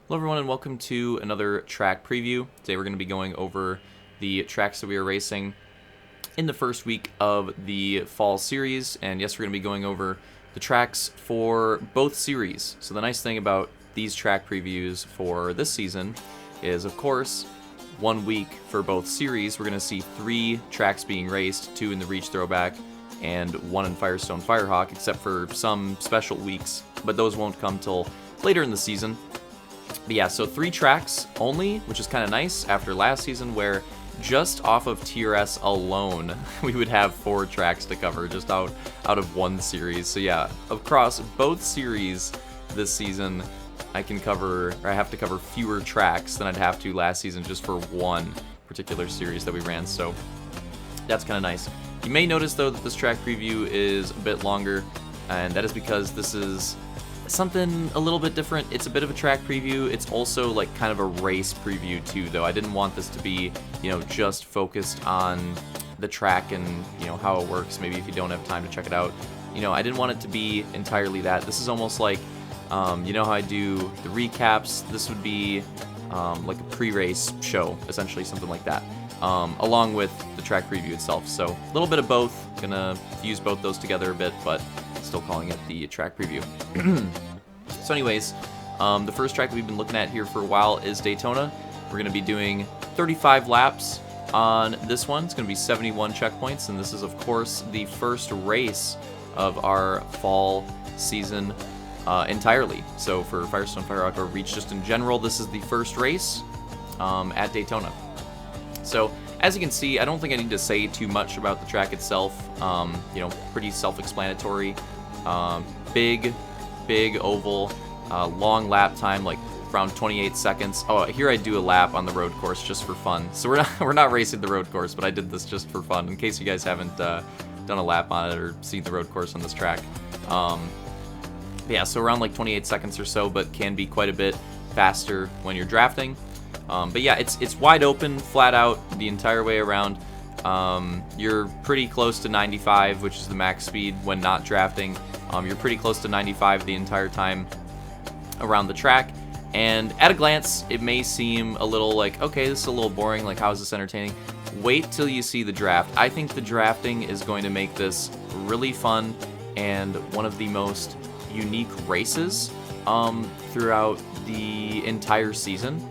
Hello everyone and welcome to another track preview. Today we're going to be going over the tracks that we are racing in the first week of the fall series, and yes, we're going to be going over the tracks for both series. So the nice thing about these track previews for this season is, of course, 1 week for both series. We're going to see 3 tracks being raced, 2 in the Reach Throwback and 1 in Firestone Firehawk, except for some special weeks, but those won't come till later in the season. But yeah, so 3 tracks only, which is kind of nice after last season where just off of TRS alone, we would have 4 tracks to cover just out of one series. So yeah, across both series this season, I have to cover fewer tracks than I'd have to last season just for one particular series that we ran. So that's kind of nice. You may notice though that this track preview is a bit longer, and that is because this is something a little bit different. It's a bit of a track preview. It's also like kind of a race preview too, though. I didn't want this to be, just focused on the track and, how it works. Maybe if you don't have time to check it out. I didn't want it to be entirely that. This is almost like, how I do the recaps. This would be like a pre-race show, essentially, something like that, along with the track preview itself. So a little bit of both. Gonna fuse both those together a bit, but still calling it the track preview. So anyways, the first track that we've been looking at here for a while is Daytona. We're going to be doing 35 laps on this one. It's going to be 71 checkpoints, and this is, of course, the first race of our fall season entirely. So for Firestone Firehawk or Reach just in general, this is the first race at Daytona. So as you can see, I don't think I need to say too much about the track itself. Pretty self-explanatory. Big oval, long lap time, like around 28 seconds. Oh, here I do a lap on the road course just for fun. So we're not racing the road course, but I did this just for fun, in case you guys haven't done a lap on it or seen the road course on this track. Yeah, so around like 28 seconds or so, but can be quite a bit faster when you're drafting. But yeah, it's wide open, flat out, the entire way around. You're pretty close to 95, which is the max speed when not drafting. You're pretty close to 95 the entire time around the track. And at a glance, it may seem a little like, okay, this is a little boring, like how is this entertaining? Wait till you see the draft. I think the drafting is going to make this really fun and one of the most unique races throughout the entire season.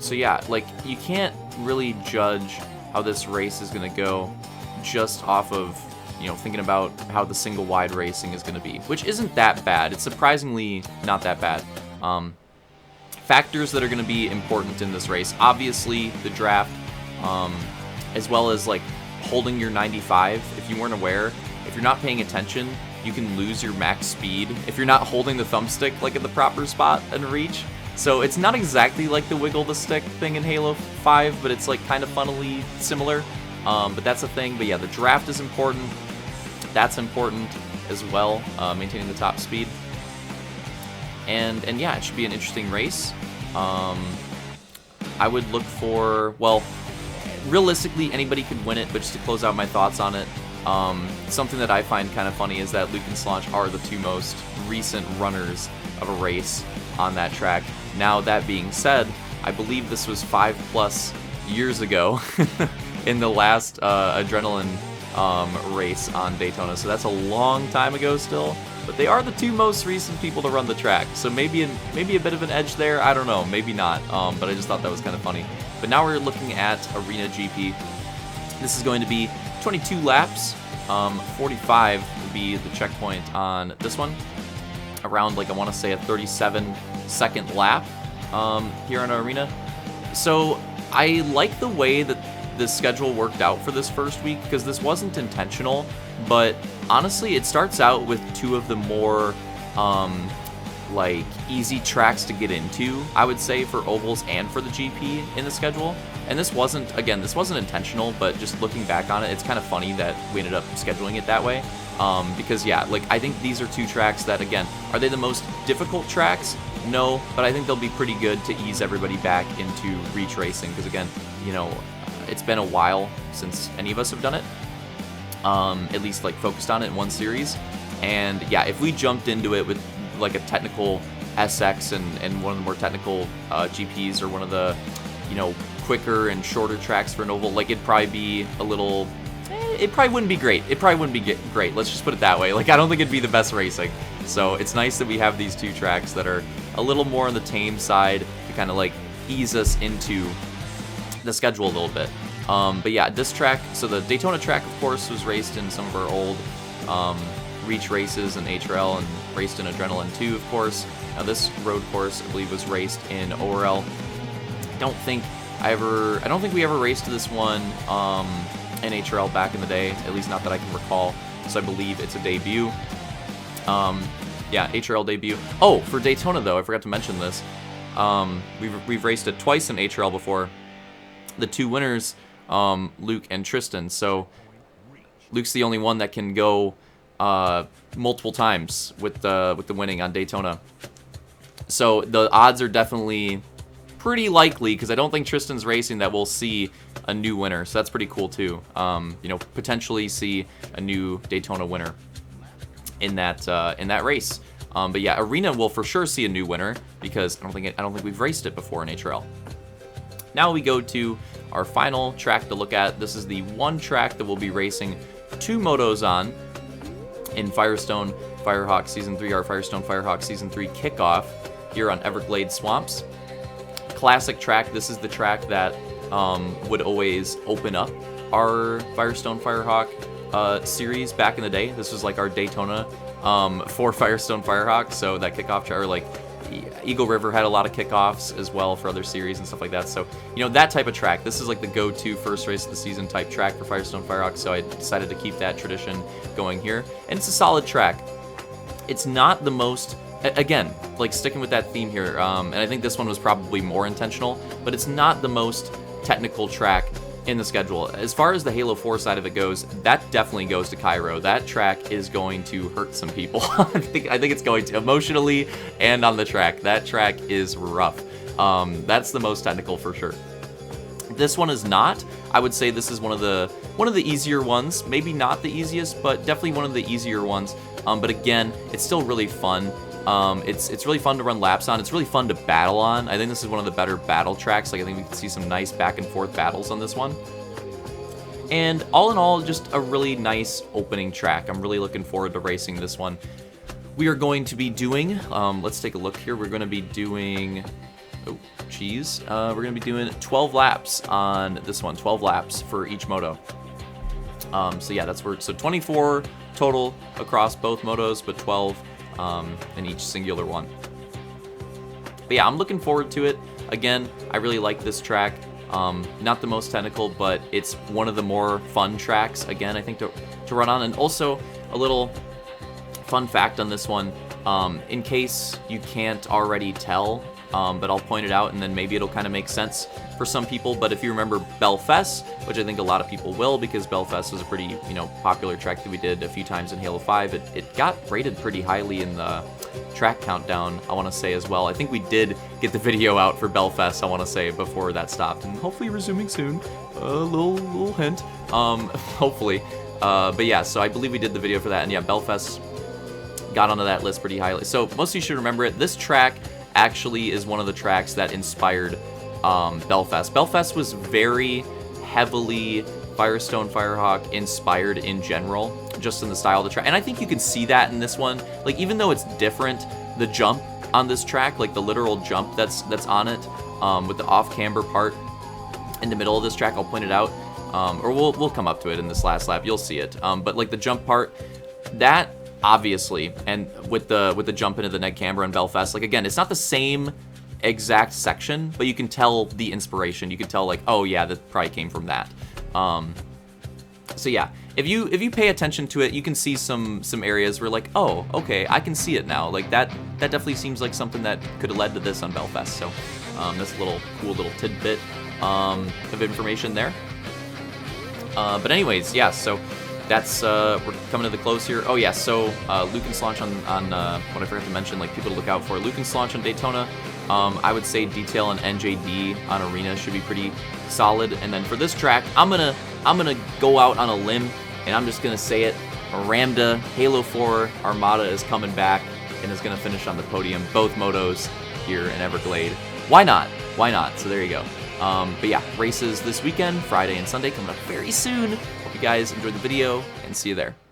So yeah, like you can't really judge how this race is going to go just off of, thinking about how the single wide racing is going to be, which isn't that bad. It's surprisingly not that bad. Factors that are going to be important in this race, obviously the draft, as well as like holding your 95. If you weren't aware, if you're not paying attention, you can lose your max speed if you're not holding the thumbstick like in the proper spot and reach. So it's not exactly like the wiggle the stick thing in Halo 5, but it's like kind of funnily similar. But that's a thing. But yeah, the draft is important. That's important as well, maintaining the top speed. And yeah, it should be an interesting race. I would look for, well, realistically, anybody could win it, but just to close out my thoughts on it, something that I find kind of funny is that Luke and Slaunch are the 2 most recent runners of a race on that track. Now, that being said, I believe this was 5+ years ago in the last Adrenaline race on Daytona, so that's a long time ago still, but they are the 2 most recent people to run the track, so maybe a bit of an edge there, I don't know, maybe not, but I just thought that was kind of funny. But now we're looking at Arena GP. This is going to be 22 laps, 45 will be the checkpoint on this one, around like I want to say a 37-second lap here on Arena. So I like the way that the schedule worked out for this first week, because this wasn't intentional, but honestly it starts out with 2 of the more like easy tracks to get into, I would say, for ovals and for the GP in the schedule. And this wasn't intentional, but just looking back on it, it's kind of funny that we ended up scheduling it that way. Because yeah, like I think these are 2 tracks that, again, are they the most difficult tracks? No, but I think they'll be pretty good to ease everybody back into Reach racing, because again, it's been a while since any of us have done it, at least like focused on it in one series. And yeah, if we jumped into it with like a technical SX and one of the more technical GPs, or one of the, you know, quicker and shorter tracks for an oval, like it'd probably be a little, it probably wouldn't be great. It probably wouldn't be great. Let's just put it that way. Like, I don't think it'd be the best racing. So it's nice that we have these two tracks that are a little more on the tame side to kind of like ease us into the schedule a little bit. But yeah, this track, so the Daytona track, of course, was raced in some of our old Reach races and HRL, and raced in Adrenaline 2, of course. Now this road course, I believe, was raced in ORL. I don't think we ever raced this one in HRL back in the day, at least not that I can recall. So I believe it's a debut. Yeah, HRL debut. Oh, for Daytona though, I forgot to mention this. We've raced it twice in HRL before. The two winners, Luke and Tristan. So Luke's the only one that can go multiple times with the winning on Daytona. So the odds are definitely pretty likely, because I don't think Tristan's racing, that we'll see a new winner. So that's pretty cool too. You know, potentially see a new Daytona winner in that race. But yeah, Arena will for sure see a new winner, because I don't think we've raced it before in HRL. Now we go to our final track to look at. This is the one track that we'll be racing two motos on in Firestone Firehawk Season 3, our Firestone Firehawk Season 3 kickoff here on Everglades Swamps. Classic track. This is the track that would always open up our Firestone Firehawk series back in the day. This was like our Daytona for Firestone Firehawk, so that kickoff track, or like Eagle River had a lot of kickoffs as well for other series and stuff like that. So, you know, that type of track, this is like the go-to first race of the season type track for Firestone Firehawk, so I decided to keep that tradition going here. And it's a solid track. It's not the most, again, like sticking with that theme here, and I think this one was probably more intentional, but it's not the most technical track in the schedule. As far as the Halo 4 side of it goes, that definitely goes to Cairo. That track is going to hurt some people. I think it's going to, emotionally and on the track. That track is rough. That's the most technical for sure. This one is not. I would say this is one of the easier ones. Maybe not the easiest, but definitely one of the easier ones. But again, it's still really fun. It's really fun to run laps on. It's really fun to battle on. I think this is one of the better battle tracks. Like, I think we can see some nice back and forth battles on this one. And all in all, just a really nice opening track. I'm really looking forward to racing this one. We are going to be doing, let's take a look here. We're going to be doing, we're going to be doing 12 laps on this one. 12 laps for each moto. So yeah, so 24 total across both motos, but 12 in each singular one. But yeah, I'm looking forward to it. Again, I really like this track. Not the most technical, but it's one of the more fun tracks, again, I think, to run on. And also, a little fun fact on this one, in case you can't already tell, but I'll point it out, and then maybe it'll kind of make sense for some people. But if you remember Belfast, which I think a lot of people will, because Belfast was a pretty, popular track that we did a few times in Halo 5. It got rated pretty highly in the track countdown, I want to say, as well. I think we did get the video out for Belfast, I want to say, before that stopped, and hopefully resuming soon. A little hint, hopefully. But yeah, so I believe we did the video for that, and yeah, Belfast got onto that list pretty highly. So most of you should remember it. This track actually is one of the tracks that inspired Belfast. Belfast was very heavily Firestone Firehawk inspired in general, just in the style of the track. And I think you can see that in this one. Like, even though it's different, the jump on this track, like the literal jump that's on it, with the off-camber part in the middle of this track, I'll point it out. Or we'll come up to it in this last lap, you'll see it. But like the jump part, that obviously, and with the jump into the neg camber in Belfast, like, again, it's not the same exact section, but you can tell the inspiration. You can tell, like, oh yeah, that probably came from that. So yeah, if you pay attention to it, you can see some areas where, like, oh, okay, I can see it now. Like, that definitely seems like something that could have led to this on Belfast. So that's a cool little tidbit of information there. But anyways, yeah, so that's, we're coming to the close here. Oh yeah, so Luke and Slaunch on what I forgot to mention, like, people to look out for. Luke and Slaunch on Daytona. I would say Detail and NJD on Arena should be pretty solid. And then for this track, I'm gonna go out on a limb, and I'm just gonna say it. Ramda Halo 4 Armada is coming back. and is going to finish on the podium, both motos here in Everglade. Why not? Why not? So there you go. But yeah, races this weekend, Friday and Sunday, coming up very soon. Hope you guys enjoyed the video, and see you there.